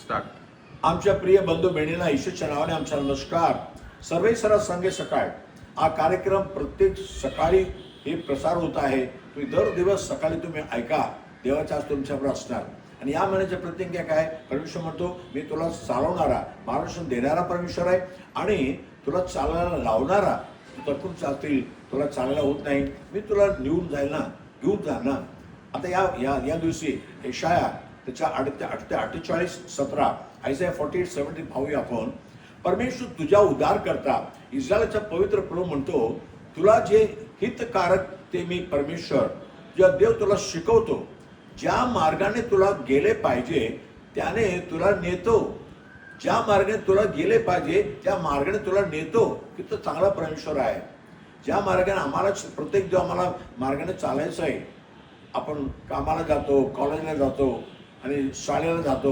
Start. आमच्या प्रिय बंधू बहिणींना येशूच्या नावाने आमचा नमस्कार। सर्वे सरा संघे सकाळ हा कार्यक्रम प्रत्येक सकाळी हे प्रसार होत आहे। तुम्ही दर दिवस सकाळी तुम्ही ऐका, देवाचा आज तुमच्यावर असणार। आणि या महिन्याच्या प्रतिज्ञा काय? परमेश्वर म्हणतो मी तुला चालवणारा, मार्गदर्शन देणारा परमेश्वर आहे आणि तुला चालायला लावणारा। तू तडकून चालतील, तुला चालायला होत नाही, मी तुला घेऊन जाईल ना। आता या दिवशी यशाया त्याच्या 48 17 आयझाया 48:17 पाहूया आपण। परमेश्वर तुझा उद्धार करता इस्रायलचा पवित्र प्रभू म्हणतो, तुला जे हितकारक ते मी परमेश्वर ज्या देव तुला शिकवतो, ज्या मार्गाने तुला गेले पाहिजे त्याने तुला नेतो। ज्या मार्गाने तुला गेले पाहिजे त्या मार्गाने तुला नेतो। किती चांगला परमेश्वर आहे। ज्या मार्गाने आम्हाला प्रत्येक जो आम्हाला मार्गाने चालायचं आहे, आपण कामाला जातो, कॉलेजला जातो आणि शाळेला जातो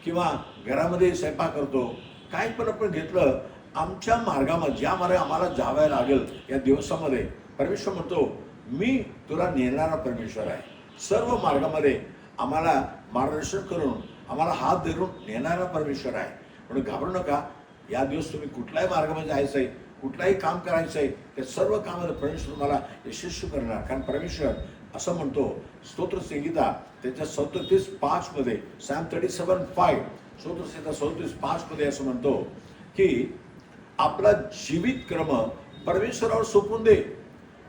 किंवा घरामध्ये स्वयंपाक करतो, काय पण आपण घेतलं, आमच्या मार्गामध्ये ज्या मार्ग आम्हाला जावं लागेल या दिवसामध्ये परमेश्वर म्हणतो मी तुला नेणारा परमेश्वर आहे। सर्व मार्गामध्ये आम्हाला मार्गदर्शन करून आम्हाला हात धरून नेणारा परमेश्वर आहे। म्हणून घाबरू नका। या दिवस तुम्ही कुठल्याही मार्गामध्ये जायचं आहे, कुठलाही काम करायचं आहे, त्या सर्व कामामध्ये परमेश्वर तुम्हाला यशस्वी करणार। कारण परमेश्वर असं म्हणतो, स्तोत्र संहिता त्याच्या 37:5 मध्ये Psalm 37:5 स्तोत्र संहिता 37:5 मध्ये असं म्हणतो की आपला जीवित क्रम परमेश्वरावर सोपून दे,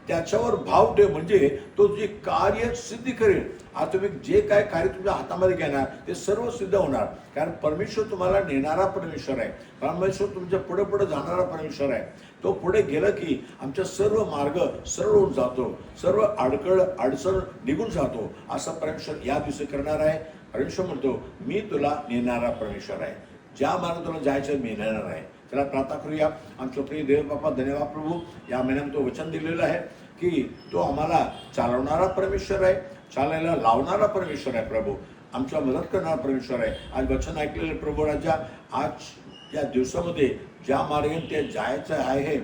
त्याच्यावर भाव ठेव, म्हणजे तो जे कार्य सिद्ध करेल। आता तुम्ही जे काय कार्य तुमच्या हातामध्ये घेणार ते सर्व सिद्ध होणार। कारण परमेश्वर तुम्हाला नेणारा परमेश्वर आहे। परमेश्वर तुमच्या पुढे पुढे जाणारा परमेश्वर आहे। तो पुढे गेला की आमच्या सर्व मार्ग सरळ होऊन जातो, सर्व अडचण निघून जातो। असा परमेश्वर या दिवशी करणार आहे। परमेश्वर म्हणतो मी तुला नेणारा परमेश्वर आहे, ज्या मार्गाने तुला जायचं मी नेणार आहे। चला प्रार्थना करूया। आमच्या प्रिय देव बापा, धन्यवाद प्रभू, या महिन्यात तो वचन दिलेलं आहे की तो आम्हाला चालवणारा परमेश्वर आहे, चालायला लावणारा परमेश्वर आहे। प्रभू आमच्या मदत करणारा परमेश्वर आहे। आज वचन ऐकलेले प्रभू राजा, आज या दिवसामध्ये ज्या मार्गाने ते जायचं आहे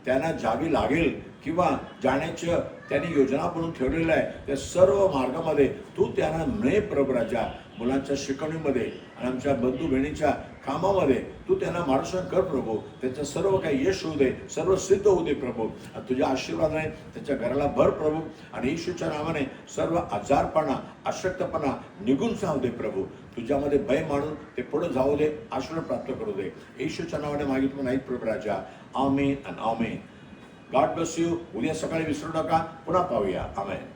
त्यांना जावी लागेल किंवा जाण्याचं त्यांनी योजना बनवून ठेवलेलं आहे, त्या सर्व मार्गामध्ये तू त्यांना ने प्रभू राजा, मुलांच्या शिकवणीमध्ये आणि आमच्या बंधू बहिणीच्या कामामध्ये तू त्यांना मार्गदर्शन कर प्रभू। त्याचं सर्व काही यश होऊ दे, सर्व सिद्ध होऊ दे प्रभू। तुझ्या आशीर्वादाने त्याच्या घराला भर प्रभू, आणि येशूच्या नावाने सर्व आजारपणा अशक्तपणा निघून जाऊ दे प्रभू। तुझ्यामध्ये भय मानून ते पुढे जाऊ दे, आशीर्वाद प्राप्त करू दे। येशूच्या नावाने मागितलं नाही प्रभू राजा, आमेन आणि आमेन। God bless you. उद्या सकाळी विसरू नका, पुन्हा पाहूया। आमेन।